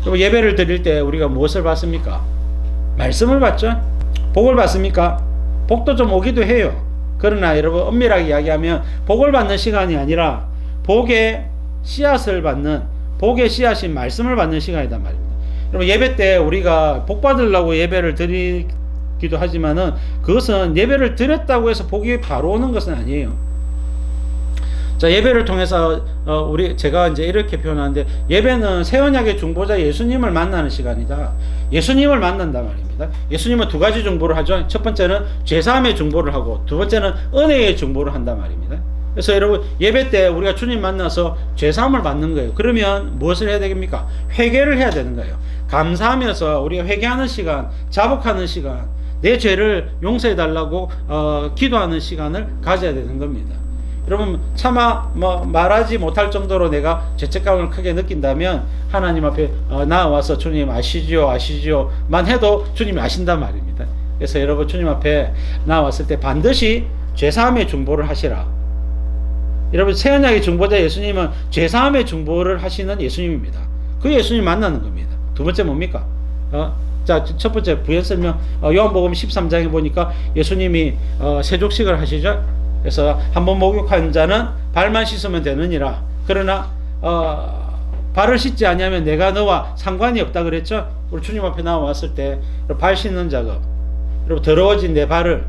그리고 예배를 드릴 때 우리가 무엇을 받습니까? 말씀을 받죠. 복을 받습니까? 복도 좀 오기도 해요. 그러나 여러분 엄밀하게 이야기하면 복을 받는 시간이 아니라 복의 씨앗을 받는, 복의 씨앗인 말씀을 받는 시간이란 말입니다. 여러분 예배 때 우리가 복 받으려고 예배를 드리기도 하지만은 그것은 예배를 드렸다고 해서 복이 바로 오는 것은 아니에요. 자, 예배를 통해서 제가 이제 이렇게 표현하는데, 예배는 새 언약의 중보자 예수님을 만나는 시간이다. 예수님을 만난단 말입니다. 예수님은 두 가지 중보를 하죠. 첫 번째는 죄사함의 중보를 하고, 두 번째는 은혜의 중보를 한단 말입니다. 그래서 여러분 예배 때 우리가 주님 만나서 죄사함을 받는 거예요. 그러면 무엇을 해야 되겠습니까? 회개를 해야 되는 거예요. 감사하면서 우리가 회개하는 시간, 자복하는 시간, 내 죄를 용서해 달라고 기도하는 시간을 가져야 되는 겁니다. 여러분 차마 말하지 못할 정도로 내가 죄책감을 크게 느낀다면 하나님 앞에 나와서 주님 아시지요만 해도 주님이 아신단 말입니다. 그래서 여러분 주님 앞에 나왔을 때 반드시 죄사함의 중보를 하시라. 여러분 새 언약의 중보자 예수님은 죄사함의 중보를 하시는 예수님입니다. 그 예수님 만나는 겁니다. 두 번째 뭡니까? 자, 첫 번째 부연 설명, 요한복음 13장에 보니까 예수님이 세족식을 하시죠. 그래서 한번 목욕한 자는 발만 씻으면 되느니라. 그러나 발을 씻지 아니하면 내가 너와 상관이 없다 그랬죠. 우리 주님 앞에 나왔을 때 발 씻는 작업, 여러분 더러워진 내 발을,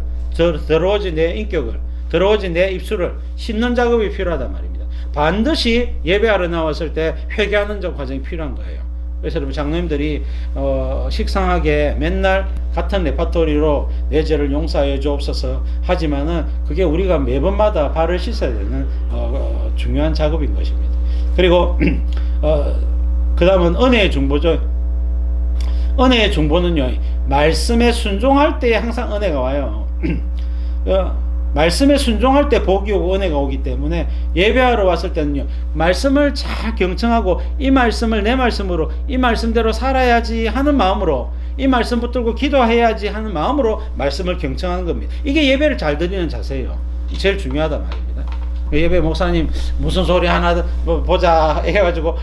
더러워진 내 인격을, 더러워진 내 입술을 씻는 작업이 필요하단 말입니다. 반드시 예배하러 나왔을 때 회개하는 과정이 필요한 거예요. 그래서 여러분 장로님들이 식상하게 맨날 같은 레파토리로 내 죄를 용서하여 주옵소서 하지만은 그게 우리가 매번마다 발을 씻어야 되는 중요한 작업인 것입니다. 그리고 그 다음은 은혜의 중보죠. 은혜의 중보는요, 말씀에 순종할 때 항상 은혜가 와요. 말씀에 순종할 때 복이 오고 은혜가 오기 때문에 예배하러 왔을 때는요, 말씀을 잘 경청하고 이 말씀을 내 말씀으로, 이 말씀대로 살아야지 하는 마음으로, 이 말씀 붙들고 기도해야지 하는 마음으로 말씀을 경청하는 겁니다. 이게 예배를 잘 드리는 자세예요. 제일 중요하단 말입니다. 예배 목사님 무슨 소리 하나 보자 해가지고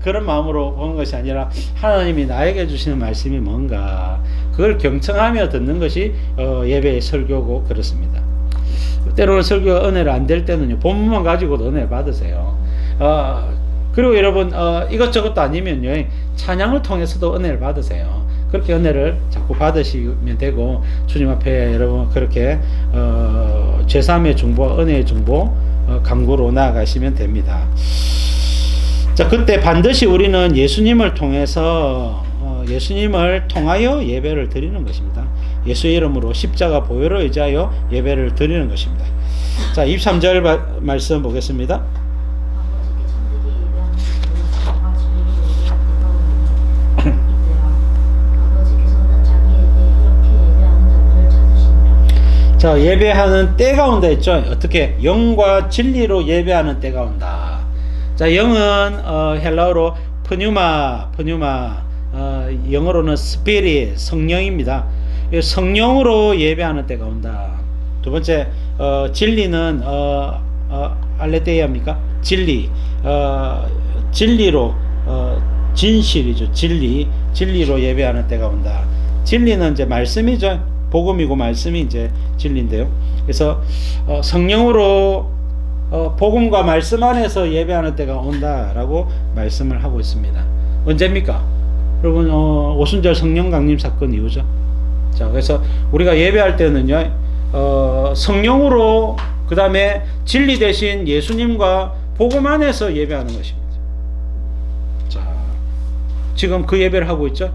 그런 마음으로 보는 것이 아니라 하나님이 나에게 주시는 말씀이 뭔가 그걸 경청하며 듣는 것이 예배의 설교고 그렇습니다. 때로는 설교가 은혜를 안 될 때는요, 본문만 가지고도 은혜를 받으세요. 그리고 여러분 이것저것도 아니면요, 찬양을 통해서도 은혜를 받으세요. 그렇게 은혜를 자꾸 받으시면 되고, 주님 앞에 여러분 그렇게 죄사함의 중보, 은혜의 중보 간구로 나아가시면 됩니다. 자, 그때 반드시 우리는 예수님을 통해서 예수님을 통하여 예배를 드리는 것입니다. 예수의 이름으로 십자가 보혈을 의지하여 예배를 드리는 것입니다. 자, 23절 말씀 보겠습니다. 자, 예배하는 때가 온다 했죠. 어떻게? 영과 진리로 예배하는 때가 온다. 자, 영은 헬라어로 pneuma, 영어로는 spirit, 성령입니다. 성령으로 예배하는 때가 온다. 두 번째, 진리는 알레테이아입니까? 진리, 진리로, 진실이죠. 진리로 예배하는 때가 온다. 진리는 이제 말씀이죠. 복음이고 말씀이 이제 진리인데요. 그래서 성령으로 복음과 말씀 안에서 예배하는 때가 온다라고 말씀을 하고 있습니다. 언제입니까? 여러분 오순절 성령 강림 사건 이후죠. 자, 그래서 우리가 예배할 때는요, 성령으로, 그 다음에 진리 대신 예수님과 복음 안에서 예배하는 것입니다. 자, 지금 그 예배를 하고 있죠.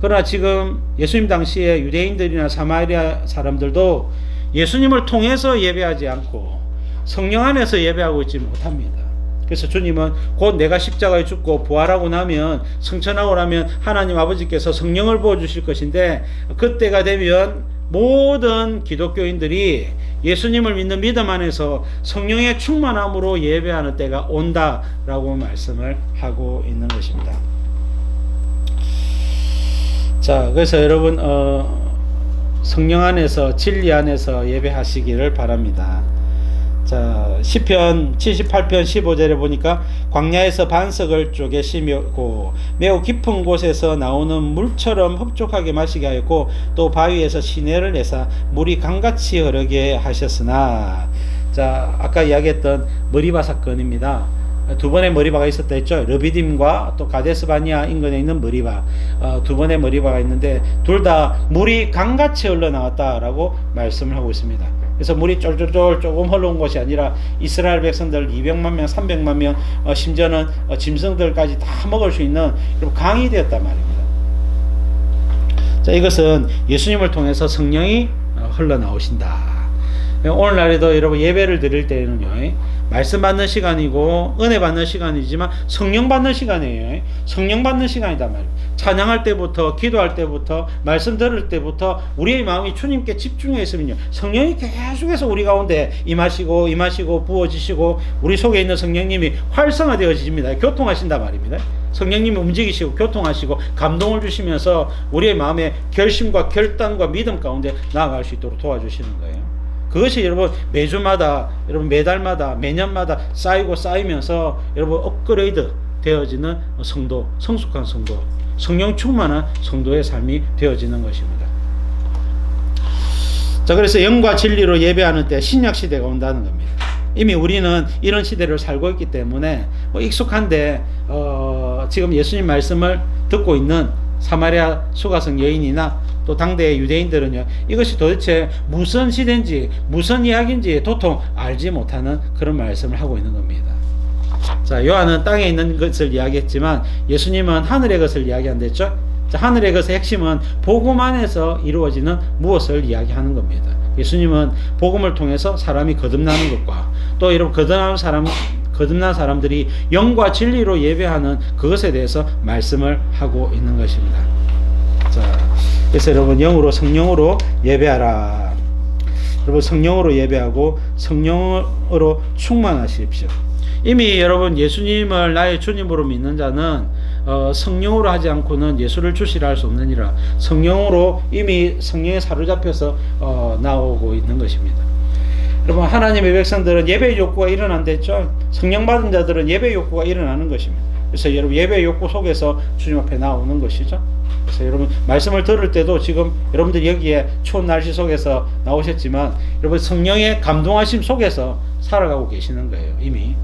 그러나 지금 예수님 당시에 유대인들이나 사마리아 사람들도 예수님을 통해서 예배하지 않고 성령 안에서 예배하고 있지 못합니다. 그래서 주님은 곧 내가 십자가에 죽고 부활하고 나면, 승천하고 나면 하나님 아버지께서 성령을 부어주실 것인데, 그때가 되면 모든 기독교인들이 예수님을 믿는 믿음 안에서 성령의 충만함으로 예배하는 때가 온다라고 말씀을 하고 있는 것입니다. 자, 그래서 여러분 성령 안에서, 진리 안에서 예배하시기를 바랍니다. 자, 자, 시편 78편 15절에 보니까 광야에서 반석을 쪼개 심고 매우 깊은 곳에서 나오는 물처럼 흡족하게 마시게 하였고 또 바위에서 시내를 내사 물이 강같이 흐르게 하셨으나, 자, 아까 이야기했던 머리바 사건입니다. 두 번의 머리바가 있었다 했죠. 르비딤과 또 가데스 바니아 인근에 있는 머리바, 두 번의 머리바가 있는데 둘 다 물이 강같이 흘러나왔다라고 말씀을 하고 있습니다. 그래서 물이 쫄쫄쫄 조금 흘러온 것이 아니라 이스라엘 백성들 200만 명, 300만 명, 심지어는 짐승들까지 다 먹을 수 있는 강이 되었단 말입니다. 자, 이것은 예수님을 통해서 성령이 흘러나오신다. 오늘날에도 여러분 예배를 드릴 때는요, 말씀 받는 시간이고 은혜 받는 시간이지만 성령 받는 시간이에요. 성령 받는 시간이단 말이에요. 찬양할 때부터, 기도할 때부터, 말씀 들을 때부터 우리의 마음이 주님께 집중해 있으면요, 성령이 계속해서 우리 가운데 임하시고 부어지시고 우리 속에 있는 성령님이 활성화되어집니다. 교통하신단 말입니다. 성령님이 움직이시고 교통하시고 감동을 주시면서 우리의 마음의 결심과 결단과 믿음 가운데 나아갈 수 있도록 도와주시는 거예요. 그것이 여러분 매주마다, 여러분 매달마다, 매년마다 쌓이면서 여러분 업그레이드 되어지는 성도, 성숙한 성도, 성령 충만한 성도의 삶이 되어지는 것입니다. 자, 그래서 영과 진리로 예배하는 때 신약 시대가 온다는 겁니다. 이미 우리는 이런 시대를 살고 있기 때문에 익숙한데, 지금 예수님 말씀을 듣고 있는 사마리아 수가성 여인이나 또 당대의 유대인들은요, 이것이 도대체 무슨 시대인지 무슨 이야기인지 도통 알지 못하는 그런 말씀을 하고 있는 겁니다. 자, 요한은 땅에 있는 것을 이야기했지만 예수님은 하늘의 것을 이야기한댔죠. 자, 하늘의 것의 핵심은 복음 안에서 이루어지는 무엇을 이야기하는 겁니다. 예수님은 복음을 통해서 사람이 거듭나는 것과 또 여러분 거듭난 사람들이 영과 진리로 예배하는 그것에 대해서 말씀을 하고 있는 것입니다. 자, 그래서 여러분 영으로, 성령으로 예배하라. 여러분 성령으로 예배하고 성령으로 충만하십시오. 이미 여러분 예수님을 나의 주님으로 믿는 자는 성령으로 하지 않고는 예수를 주시라 할 수 없느니라. 성령으로 이미 성령에 사로잡혀서 나오고 있는 것입니다. 여러분 하나님의 백성들은 예배 욕구가 일어난댔죠. 성령 받은 자들은 예배 욕구가 일어나는 것입니다. 그래서 여러분 예배 욕구 속에서 주님 앞에 나오는 것이죠. 그래서 여러분 말씀을 들을 때도 지금 여러분들 여기에 추운 날씨 속에서 나오셨지만 여러분 성령의 감동하심 속에서 살아가고 계시는 거예요, 이미.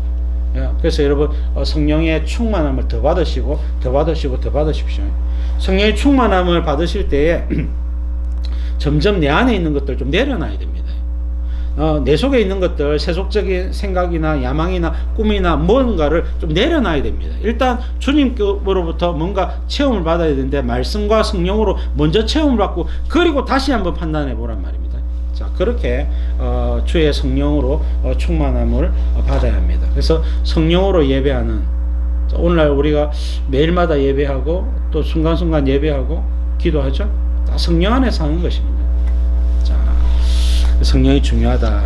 그래서 여러분 성령의 충만함을 더 받으시고 더 받으십시오. 성령의 충만함을 받으실 때에 점점 내 안에 있는 것들 좀 내려놔야 됩니다. 내 속에 있는 것들, 세속적인 생각이나 야망이나 꿈이나 뭔가를 좀 내려놔야 됩니다. 일단 주님으로부터 뭔가 체험을 받아야 되는데 말씀과 성령으로 먼저 체험을 받고 그리고 다시 한번 판단해 보란 말입니다. 자, 그렇게 주의 성령으로 충만함을 받아야 합니다. 그래서 성령으로 예배하는, 오늘날 우리가 매일마다 예배하고 또 순간순간 예배하고 기도하죠. 다 성령 안에서 하는 것입니다. 성령이 중요하다.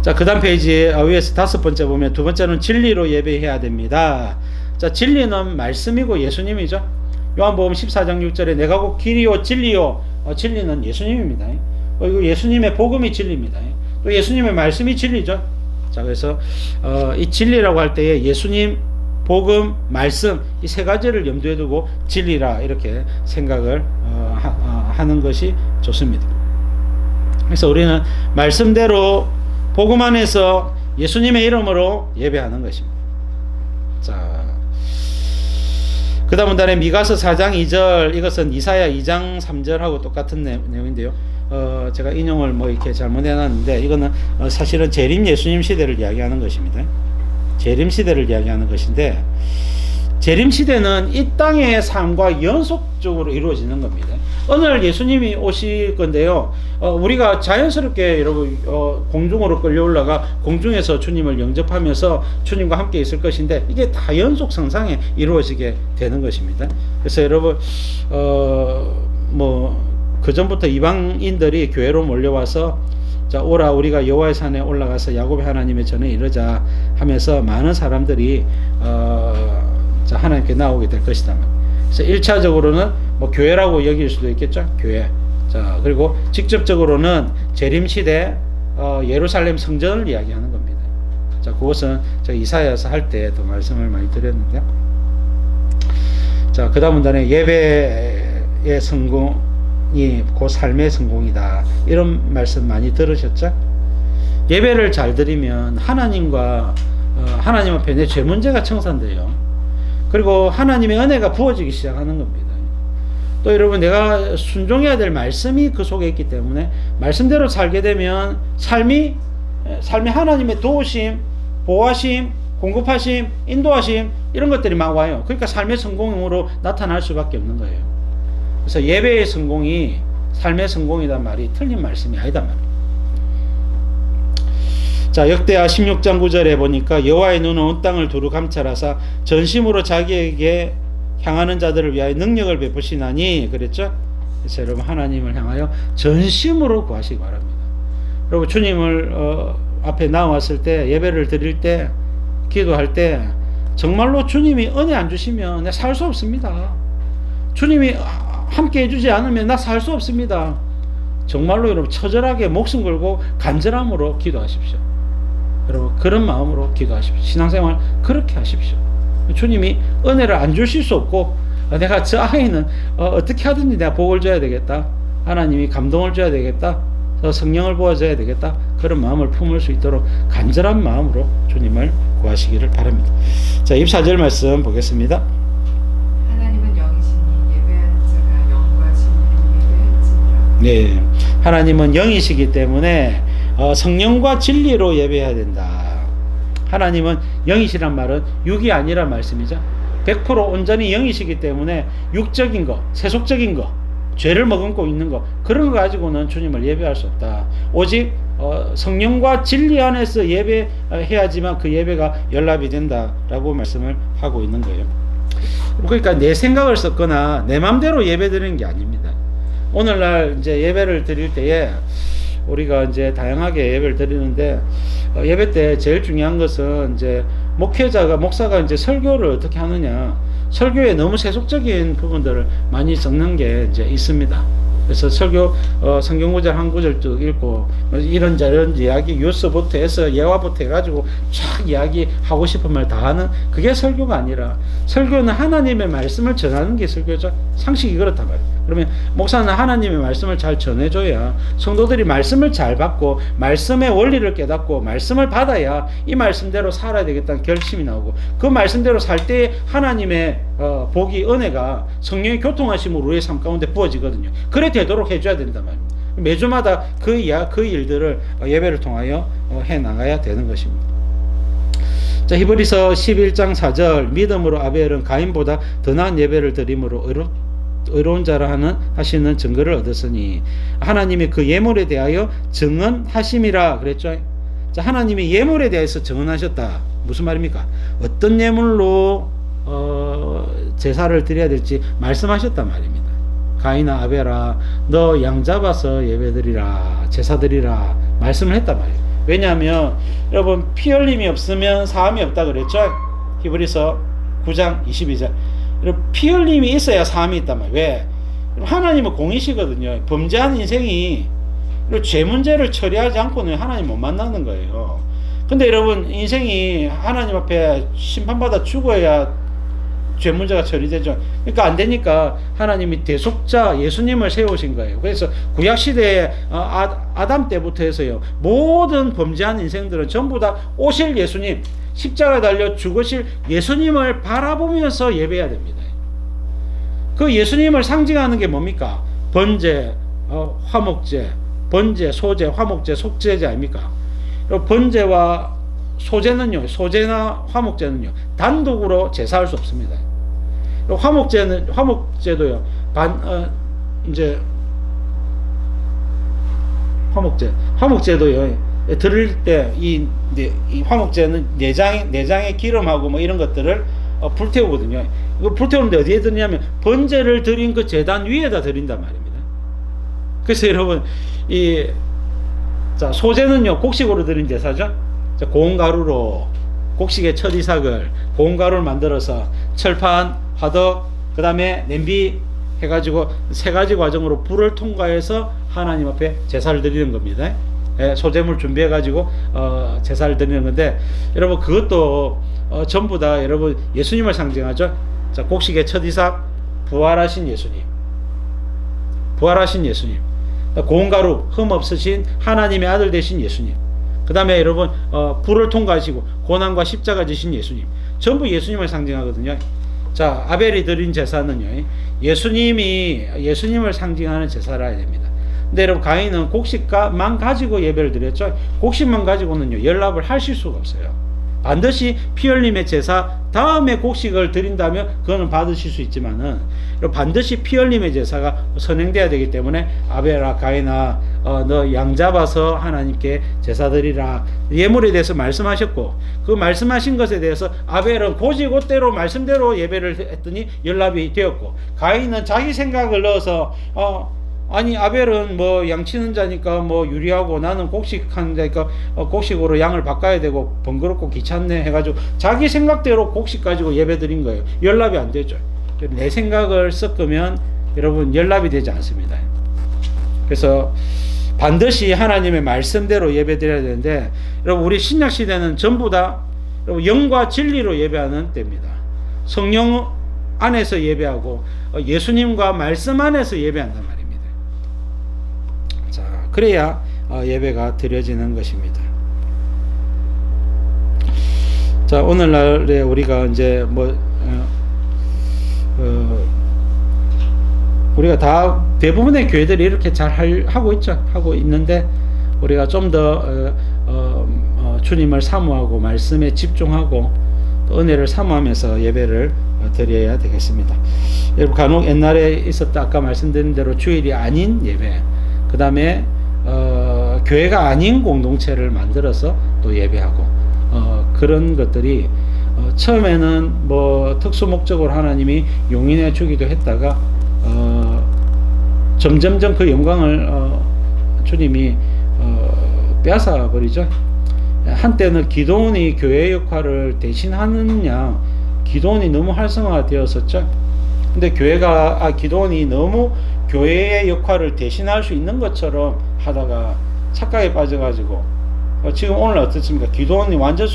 자, 그 다음 페이지에 위에서 5번째 보면 두 번째는 진리로 예배해야 됩니다. 자, 진리는 말씀이고 예수님이죠. 요한복음 14장 6절에 내가 곧 길이요 진리요, 진리는 예수님입니다. 그리고 예수님의 복음이 진리입니다. 또 예수님의 말씀이 진리죠. 자, 그래서 이 진리라고 할 때에 예수님, 복음, 말씀 이 세 가지를 염두에 두고 진리라 이렇게 생각을 하는 것이 좋습니다. 그래서 우리는 말씀대로 복음 안에서 예수님의 이름으로 예배하는 것입니다. 자, 그 다음 문단에 미가서 4장 2절, 이것은 이사야 2장 3절하고 똑같은 내용인데요. 제가 인용을 이렇게 잘못해놨는데 이거는 사실은 재림 예수님 시대를 이야기하는 것입니다. 재림 시대를 이야기하는 것인데, 재림 시대는 이 땅의 삶과 연속적으로 이루어지는 겁니다. 어느 날 예수님이 오실 건데요. 우리가 자연스럽게 여러분 공중으로 끌려 올라가 공중에서 주님을 영접하면서 주님과 함께 있을 것인데 이게 다 연속 성상에 이루어지게 되는 것입니다. 그래서 여러분 그 전부터 이방인들이 교회로 몰려와서 자, 오라 우리가 여호와의 산에 올라가서 야곱의 하나님의 전에 이르자 하면서 많은 사람들이 자, 하나님께 나오게 될 것이다. 그래서 1차적으로는 교회라고 여길 수도 있겠죠. 교회. 자, 그리고 직접적으로는 재림시대 예루살렘 성전을 이야기하는 겁니다. 자, 그것은 저 이사야서 할 때도 말씀을 많이 드렸는데요. 자, 그 다음 문단에 예배의 성공이 곧 삶의 성공이다. 이런 말씀 많이 들으셨죠? 예배를 잘 드리면 하나님과 하나님 앞에 내 죄 문제가 청산돼요. 그리고 하나님의 은혜가 부어지기 시작하는 겁니다. 또 여러분, 내가 순종해야 될 말씀이 그 속에 있기 때문에 말씀대로 살게 되면 삶이 하나님의 도우심, 보호하심, 공급하심, 인도하심 이런 것들이 막 와요. 그러니까 삶의 성공으로 나타날 수밖에 없는 거예요. 그래서 예배의 성공이 삶의 성공이란 말이 틀린 말씀이 아니다 말이에요. 자, 역대하 16장 9절에 보니까 여호와의 눈은 온 땅을 두루 감찰하사 전심으로 자기에게 향하는 자들을 위하여 능력을 베푸시나니 그랬죠? 그래서 여러분, 하나님을 향하여 전심으로 구하시기 바랍니다. 여러분, 주님을 앞에 나왔을 때, 예배를 드릴 때, 기도할 때 정말로 주님이 은혜 안 주시면 나 살 수 없습니다. 주님이 함께 해주지 않으면 나 살 수 없습니다. 정말로 여러분, 처절하게 목숨 걸고 간절함으로 기도하십시오. 여러분, 그런 마음으로 기도하십시오. 신앙생활 그렇게 하십시오. 주님이 은혜를 안 주실 수 없고, 내가 저 아이는 어떻게 하든지 내가 복을 줘야 되겠다, 하나님이 감동을 줘야 되겠다, 성령을 부어줘야 되겠다, 그런 마음을 품을 수 있도록 간절한 마음으로 주님을 구하시기를 바랍니다. 자, 24절 말씀 보겠습니다. 하나님은 영이시니 예배하는 자가 영과 진리로 예배할지니라. 네, 하나님은 영이시기 때문에 성령과 진리로 예배해야 된다. 하나님은 영이시란 말은 육이 아니란 말씀이죠. 100% 온전히 영이시기 때문에 육적인 거, 세속적인 거, 죄를 머금고 있는 거, 그런 거 가지고는 주님을 예배할 수 없다. 오직 성령과 진리 안에서 예배해야지만 그 예배가 연락이 된다라고 말씀을 하고 있는 거예요. 그러니까 내 생각을 썼거나 내 마음대로 예배 드리는 게 아닙니다. 오늘날 이제 예배를 드릴 때에 우리가 이제 다양하게 예배를 드리는데, 예배 때 제일 중요한 것은 이제 목사가 이제 설교를 어떻게 하느냐, 설교에 너무 세속적인 부분들을 많이 섞는 게 이제 있습니다. 그래서 설교 성경 구절 한 구절 쭉 읽고 이런저런 이야기 유서부터 해서 예화부터 해가지고 쫙 이야기하고 싶은 말 다 하는, 그게 설교가 아니라, 설교는 하나님의 말씀을 전하는 게 설교죠. 상식이 그렇단 말이에요. 그러면 목사는 하나님의 말씀을 잘 전해줘야 성도들이 말씀을 잘 받고 말씀의 원리를 깨닫고 말씀을 받아야 이 말씀대로 살아야 되겠다는 결심이 나오고, 그 말씀대로 살 때 하나님의 복이, 은혜가 성령의 교통하심으로 우리의 삶 가운데 부어지거든요. 그래 되도록 해줘야 된단 말입니다. 매주마다 그 일들을 예배를 통하여 해나가야 되는 것입니다. 자, 히브리서 11장 4절, 믿음으로 아벨은 가인보다 더 나은 예배를 드림으로 의로운 자라 하시는 증거를 얻었으니 하나님이 그 예물에 대하여 증언하심이라 그랬죠. 자, 하나님이 예물에 대해서 증언하셨다. 무슨 말입니까? 어떤 예물로 제사를 드려야 될지 말씀하셨단 말입니다. 가인아 아벨아, 너 양 잡아서 예배드리라, 제사드리라 말씀을 했단 말이에요. 왜냐하면 여러분, 피 흘림이 없으면 사함이 없다 그랬죠. 히브리서 9장 22절. 피 흘림이 있어야 사함이 있단 말이에요. 왜? 하나님은 공이시거든요. 범죄한 인생이 죄 문제를 처리하지 않고는 하나님 못 만나는 거예요. 근데 여러분, 인생이 하나님 앞에 심판받아 죽어야 죄 문제가 처리되죠. 그러니까 안 되니까 하나님이 대속자 예수님을 세우신 거예요. 그래서 구약시대에 아담 때부터 해서요, 모든 범죄한 인생들은 전부 다 오실 예수님, 십자가에 달려 죽으실 예수님을 바라보면서 예배해야 됩니다. 그 예수님을 상징하는 게 뭡니까? 번제, 화목제, 번제, 소제, 화목제, 속제제 아닙니까? 번제와 소제는요, 소제나 화목제는요, 단독으로 제사할 수 없습니다. 화목제도요, 화목제도요, 드릴 때 이 화목제는 내장의 기름하고 뭐 이런 것들을 불태우거든요. 이거 불태우는데 어디에 드리냐면 번제를 드린 그 제단 위에다 드린단 말입니다. 그래서 여러분, 자, 소제는요, 곡식으로 드린 제사죠. 자, 고운 가루로, 곡식의 첫 이삭을 고운 가루를 만들어서 철판, 화덕, 그 다음에 냄비 해가지고 세 가지 과정으로 불을 통과해서 하나님 앞에 제사를 드리는 겁니다. 소재물 준비해 가지고 제사를 드리는 건데, 여러분 그것도 전부 다 여러분 예수님을 상징하죠. 자, 곡식의 첫 이삭, 부활하신 예수님, 부활하신 예수님, 고운 가루 흠 없으신 하나님의 아들 되신 예수님, 그 다음에 여러분 불을 통과하시고 고난과 십자가 지신 예수님, 전부 예수님을 상징하거든요. 자, 아벨이 드린 제사는요, 예수님을 상징하는 제사라 해야 됩니다. 근데 여러분 가인은 곡식만 가지고 예배를 드렸죠. 곡식만 가지고는요 연락을 하실 수가 없어요. 반드시 피 흘림의 제사 다음에 곡식을 드린다면 그거는 받으실 수 있지만은 반드시 피 흘림의 제사가 선행돼야 되기 때문에 아벨아 가인아 너 양 잡아서 하나님께 제사 드리라 예물에 대해서 말씀하셨고, 그 말씀하신 것에 대해서 아벨은 곧이곧대로 말씀대로 예배를 했더니 연락이 되었고, 가인은 자기 생각을 넣어서 아니 아벨은 뭐 양치는 자니까 뭐 유리하고 나는 곡식하는 자니까 곡식으로 양을 바꿔야 되고 번거롭고 귀찮네 해가지고 자기 생각대로 곡식 가지고 예배 드린 거예요. 연락이 안 되죠. 내 생각을 섞으면 여러분 연락이 되지 않습니다. 그래서 반드시 하나님의 말씀대로 예배 드려야 되는데, 여러분 우리 신약 시대는 전부 다 여러분 영과 진리로 예배하는 때입니다. 성령 안에서 예배하고 예수님과 말씀 안에서 예배한단 말이에요. 자, 그래야 예배가 드려지는 것입니다. 자, 오늘날에 우리가 이제 우리가 다 대부분의 교회들이 이렇게 잘 하고 있죠. 하고 있는데 우리가 좀 더 주님을 사모하고 말씀에 집중하고 또 은혜를 사모하면서 예배를 드려야 되겠습니다. 여러분 간혹 옛날에 있었다 아까 말씀드린 대로 주일이 아닌 예배, 그 다음에 교회가 아닌 공동체를 만들어서 또 예배하고 그런 것들이 처음에는 뭐 특수 목적으로 하나님이 용인해 주기도 했다가 점점점 그 영광을 주님이 빼앗아 버리죠. 한때는 기도원이 교회 역할을 대신하느냐, 기도원이 너무 활성화가 되었었죠. 근데 기도원이 너무 교회의 역할을 대신할 수 있는 것처럼 하다가 착각에 빠져가지고 지금 오늘 어떻습니까? 기도원이 완전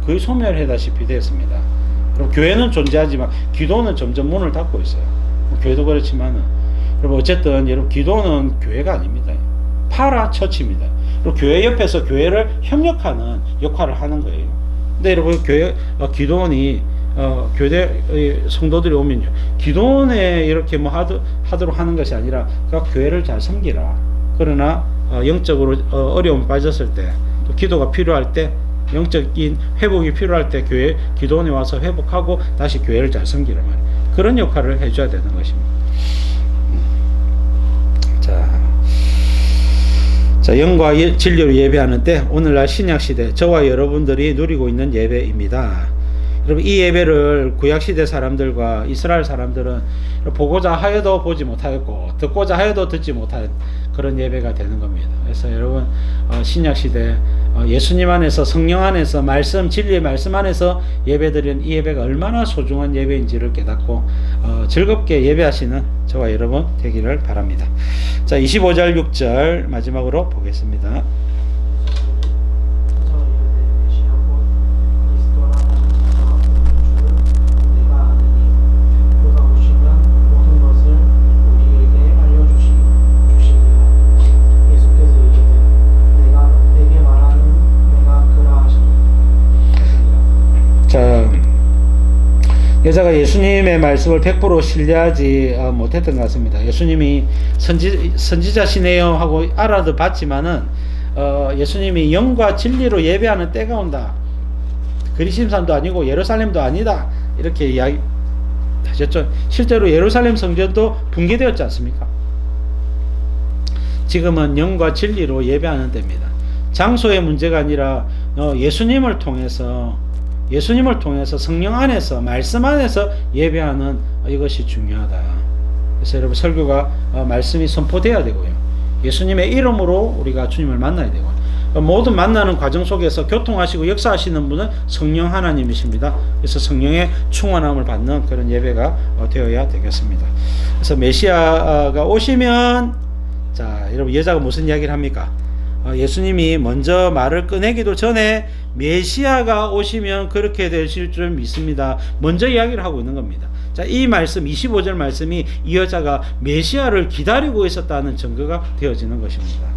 거의 소멸하다시피 됐습니다. 그리고 교회는 존재하지만 기도원은 점점 문을 닫고 있어요. 교회도 그렇지만은 여러분 어쨌든 여러분 기도원은 교회가 아닙니다. 파라처치입니다. 그리고 교회 옆에서 교회를 협력하는 역할을 하는 거예요. 근데 여러분 기도원이 교회 성도들이 오면요, 기도원에 이렇게 뭐 하도록 하는 것이 아니라 각 교회를 잘 섬기라. 그러나 영적으로 어려움 빠졌을 때, 또 기도가 필요할 때, 영적인 회복이 필요할 때 기도원에 와서 회복하고 다시 교회를 잘 섬기란 말이에요. 그런 역할을 해줘야 되는 것입니다. 자, 영과 진리로 예배하는 때 오늘날 신약시대 저와 여러분들이 누리고 있는 예배입니다. 여러분 이 예배를 구약시대 사람들과 이스라엘 사람들은 보고자 하여도 보지 못하였고 듣고자 하여도 듣지 못한 그런 예배가 되는 겁니다. 그래서 여러분 신약시대 예수님 안에서 성령 안에서 말씀 진리의 말씀 안에서 예배드리는 이 예배가 얼마나 소중한 예배인지를 깨닫고 즐겁게 예배하시는 저와 여러분 되기를 바랍니다. 자, 25절 6절 마지막으로 보겠습니다. 여자가 예수님의 말씀을 100% 신뢰하지 못했던 것 같습니다. 예수님이 선지자시네요 하고 알아도 봤지만은 예수님이 영과 진리로 예배하는 때가 온다. 그리심산도 아니고 예루살렘도 아니다. 이렇게 이야기하셨죠. 실제로 예루살렘 성전도 붕괴되었지 않습니까? 지금은 영과 진리로 예배하는 때입니다. 장소의 문제가 아니라 예수님을 통해서 성령 안에서 말씀 안에서 예배하는 이것이 중요하다. 그래서 여러분 설교가 말씀이 선포돼야 되고요. 예수님의 이름으로 우리가 주님을 만나야 되고, 모든 만나는 과정 속에서 교통하시고 역사하시는 분은 성령 하나님이십니다. 그래서 성령의 충만함을 받는 그런 예배가 되어야 되겠습니다. 그래서 메시아가 오시면, 자 여러분 여자가 무슨 이야기를 합니까? 예수님이 먼저 말을 꺼내기도 전에 메시아가 오시면 그렇게 되실 줄 믿습니다. 먼저 이야기를 하고 있는 겁니다. 자, 이 말씀 25절 말씀이 이 여자가 메시아를 기다리고 있었다는 증거가 되어지는 것입니다.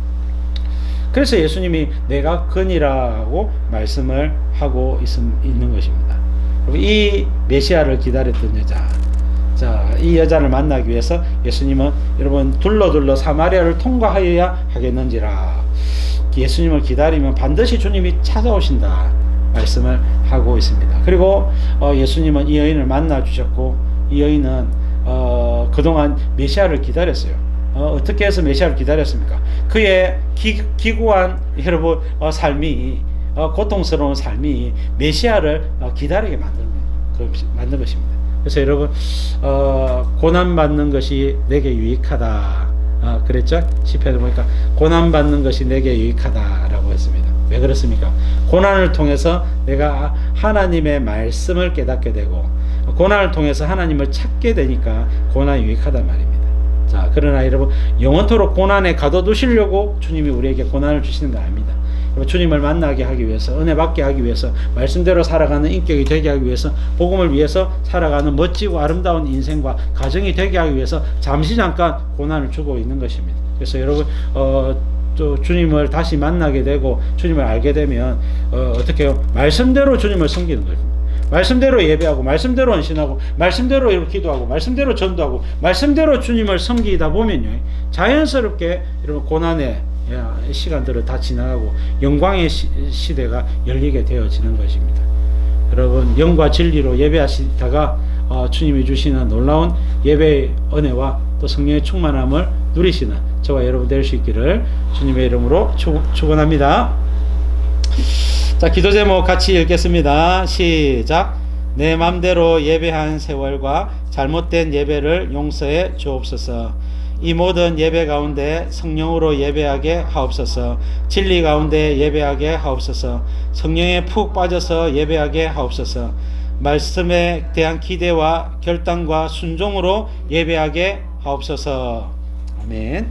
그래서 예수님이 내가 그니라고 말씀을 하고 있는 것입니다. 이 메시아를 기다렸던 여자, 자, 이 여자를 만나기 위해서 예수님은 여러분 둘러 사마리아를 통과하여야 하겠는지라. 예수님을 기다리면 반드시 주님이 찾아오신다 말씀을 하고 있습니다. 그리고 예수님은 이 여인을 만나 주셨고, 이 여인은 그동안 메시아를 기다렸어요. 어떻게 해서 메시아를 기다렸습니까? 그의 기구한 여러분 삶이, 고통스러운 삶이 메시아를 기다리게 만든 것입니다. 그래서 여러분 고난 받는 것이 내게 유익하다. 그랬죠? 시편에 보니까 고난 받는 것이 내게 유익하다라고 했습니다. 왜 그렇습니까? 고난을 통해서 내가 하나님의 말씀을 깨닫게 되고, 고난을 통해서 하나님을 찾게 되니까 고난이 유익하단 말입니다. 자, 그러나 여러분 영원토록 고난에 가둬두시려고 주님이 우리에게 고난을 주시는 거 아닙니다. 주님을 만나게 하기 위해서, 은혜 받게 하기 위해서, 말씀대로 살아가는 인격이 되게 하기 위해서, 복음을 위해서 살아가는 멋지고 아름다운 인생과 가정이 되게 하기 위해서 잠시 잠깐 고난을 주고 있는 것입니다. 그래서 여러분 또 주님을 다시 만나게 되고 주님을 알게 되면 어떻게 해요? 말씀대로 주님을 섬기는 거예요. 말씀대로 예배하고, 말씀대로 헌신하고, 말씀대로 기도하고, 말씀대로 전도하고, 말씀대로 주님을 섬기다 보면요, 자연스럽게 여러분 고난의 시간들을 다 지나가고 영광의 시대가 열리게 되어지는 것입니다. 여러분 영과 진리로 예배하시다가 주님이 주시는 놀라운 예배의 은혜와 또 성령의 충만함을 누리시는 저와 여러분 될 수 있기를 주님의 이름으로 축원합니다. 자, 기도 제목 같이 읽겠습니다. 시작. 내 맘대로 예배한 세월과 잘못된 예배를 용서해 주옵소서. 이 모든 예배 가운데 성령으로 예배하게 하옵소서. 진리 가운데 예배하게 하옵소서. 성령에 푹 빠져서 예배하게 하옵소서. 말씀에 대한 기대와 결단과 순종으로 예배하게 하옵소서. 아멘.